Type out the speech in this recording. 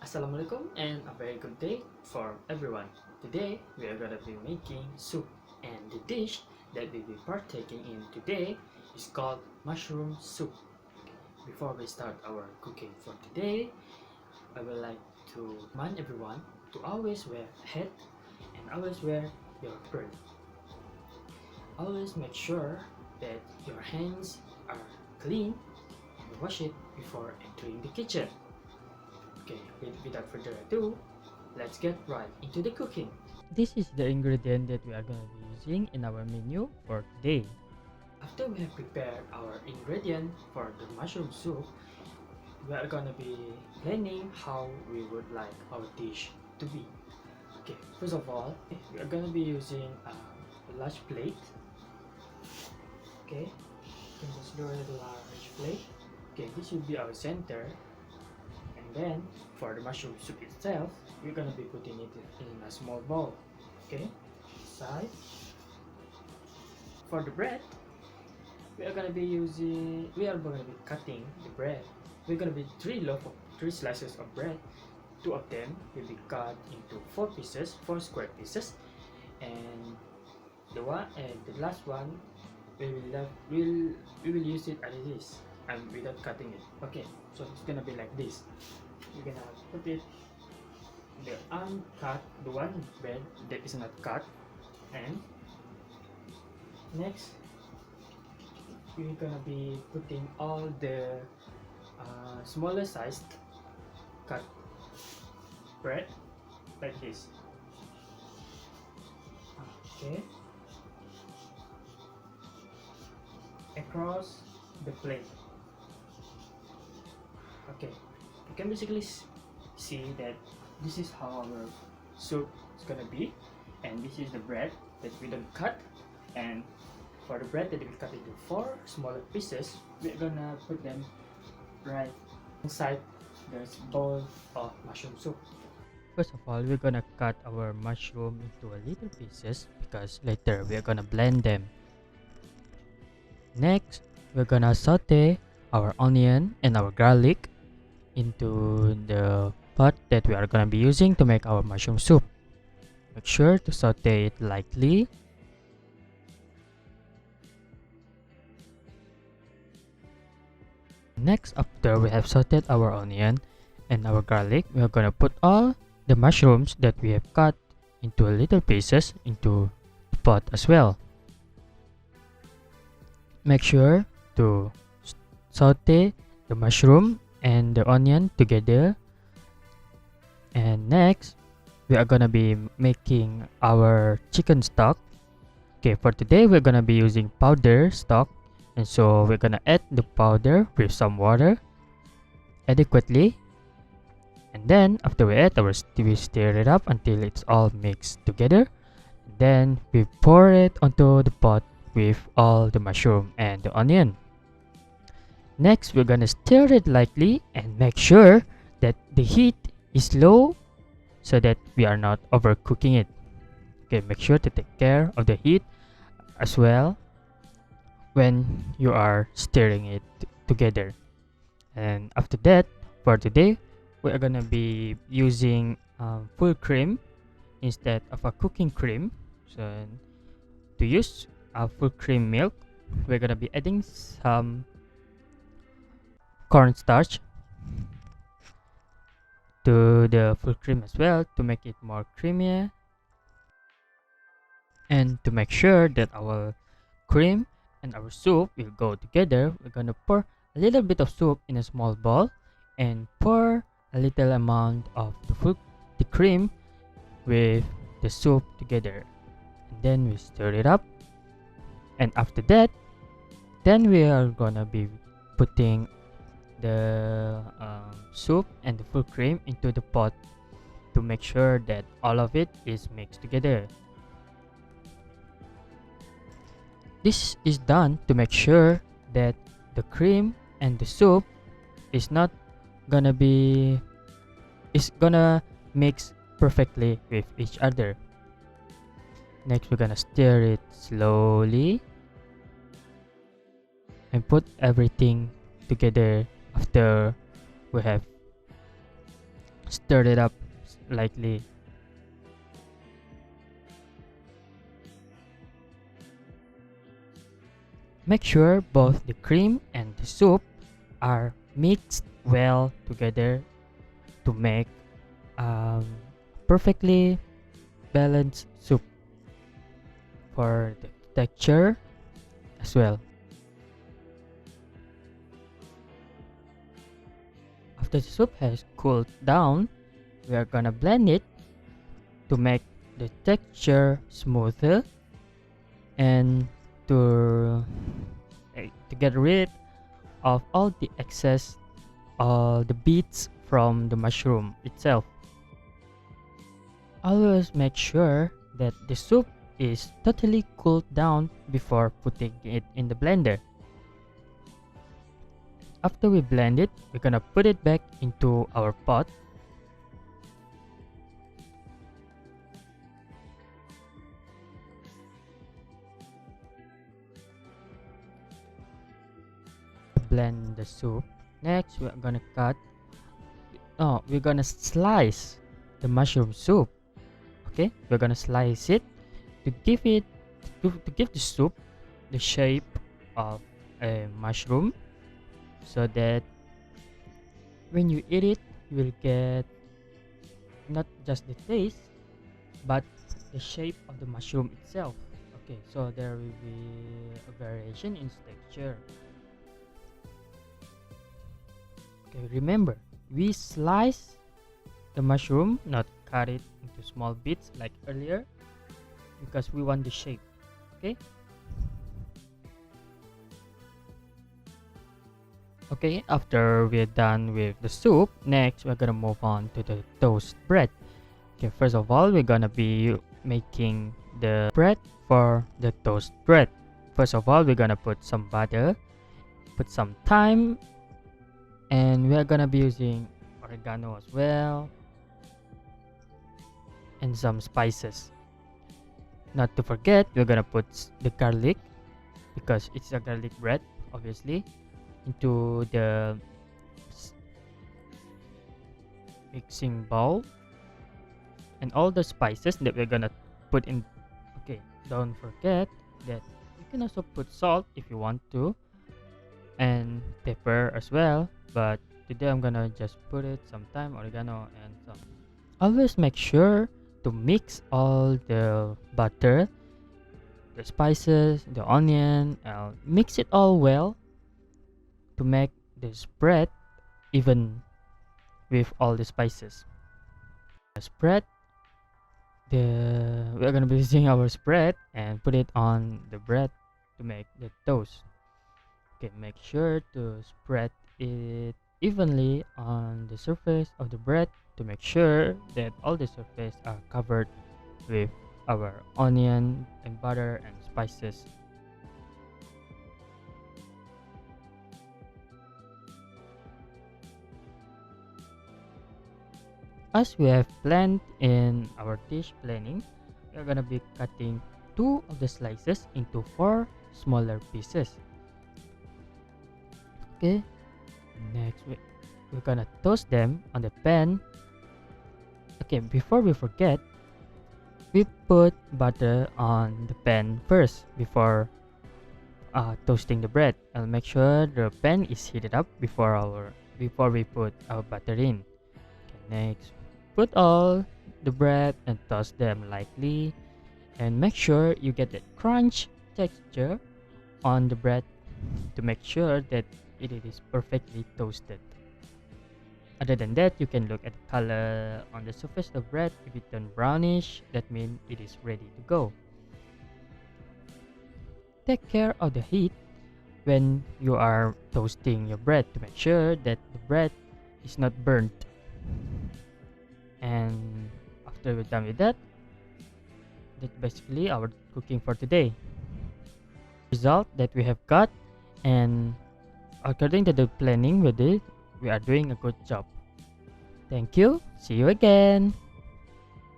Assalamualaikum and a very good day for everyone. Today we are going to be making soup, and the dish that we'll be partaking in today is called mushroom soup. Before we start our cooking for today, I would like to remind everyone to always wear a hat and always wear your apron. Always make sure that your hands are clean and wash it before entering the kitchen. Okay, without further ado, let's get right into the cooking. This is the ingredient that we are going to be using in our menu for today. After we have prepared our ingredient for the mushroom soup, we are going to be planning how we would like our dish to be. Okay, first of all, we are going to be using a large plate. Okay, consider a large plate. Okay, this will be our center. And then for the mushroom soup itself, we're gonna be putting it in a small bowl. Okay, side. For the bread, we are gonna be cutting the bread. We're gonna be three slices of bread. Two of them will be cut into four square pieces, and the last one we will use it as it is and without cutting it. Okay, so it's gonna be like this. We're gonna put it the one bread that is not cut, and next we're gonna be putting all the smaller sized cut bread like this. Okay, across the plate. Okay, you can basically see that this is how our soup is gonna be, and this is the bread that we don't cut. And for the bread that we cut into four smaller pieces, we're gonna put them right inside this bowl of mushroom soup. First of all, we're gonna cut our mushroom into a little pieces because later we're gonna blend them. Next, we're gonna saute our onion and our garlic into the pot that we are gonna be using to make our mushroom soup. Make sure to saute it lightly. Next, after we have sauteed our onion and our garlic, we are gonna put all the mushrooms that we have cut into little pieces into the pot as well. Make sure to saute the mushroom and the onion together. And next, we are gonna be making our chicken stock. Okay, for today we're gonna be using powder stock, and so we're gonna add the powder with some water adequately, and then after we add we stir it up until it's all mixed together. Then we pour it onto the pot with all the mushroom and the onion. Next, we're gonna stir it lightly and make sure that the heat is low so that we are not overcooking it. Okay, make sure to take care of the heat as well when you are stirring it together. And after that, for today, we are gonna be using full cream instead of a cooking cream. So to use a full cream milk, we're gonna be adding some cornstarch to the full cream as well to make it more creamier. And to make sure that our cream and our soup will go together, we're gonna pour a little bit of soup in a small bowl and pour a little amount of the cream with the soup together, and then we stir it up. And after that, then we are gonna be putting the soup and the full cream into the pot to make sure that all of it is mixed together. This is done to make sure that the cream and the soup is gonna mix perfectly with each other. Next, we're gonna stir it slowly and put everything together after we have stir it up lightly. Make sure both the cream and the soup are mixed well together to make perfectly balanced soup for the texture as well. After the soup has cooled down, we are gonna blend it to make the texture smoother and to get rid of all the excess, all the bits from the mushroom itself. Always make sure that the soup is totally cooled down before putting it in the blender. After we blend it, we're gonna put it back into our pot. Blend the soup. Next, we're gonna slice the mushroom soup. Okay, we're gonna slice it to give the soup the shape of a mushroom, so that when you eat it, you will get not just the taste but the shape of the mushroom itself. Okay, so there will be a variation in texture. Okay, remember, we slice the mushroom, not cut it into small bits like earlier, because we want the shape. Okay. Okay, after we're done with the soup, next we're gonna move on to the toast bread. Okay, first of all, we're gonna be making the bread for the toast bread. First of all, we're gonna put some butter, put some thyme, and we're gonna be using oregano as well, and some spices. Not to forget, we're gonna put the garlic, because it's a garlic bread, obviously, into the mixing bowl, and all the spices that we're gonna put in. Okay, don't forget that you can also put salt if you want to, and pepper as well, but today I'm gonna just put it some thyme, oregano, and some. Always make sure to mix all the butter, the spices, the onion, mix it all well to make the spread even with all the spices. The spread, we're gonna be using our spread and put it on the bread to make the toast. Okay, make sure to spread it evenly on the surface of the bread to make sure that all the surface are covered with our onion and butter and spices. As we have planned in our dish planning, we're gonna be cutting 2 of the slices into 4 smaller pieces. Okay, next we're gonna toast them on the pan. Okay, before we forget, we put butter on the pan first before toasting the bread. I'll make sure the pan is heated up before we put our butter in. Okay, next, put all the bread and toast them lightly, and make sure you get that crunch texture on the bread to make sure that it is perfectly toasted. Other than that, you can look at the color on the surface of the bread. If it turns brownish, that means it is ready to go. Take care of the heat when you are toasting your bread to make sure that the bread is not burnt. And after we're done with that, that's basically our cooking for today. Result that we have got, and according to the planning we did, we are doing a good job. Thank you. See you again.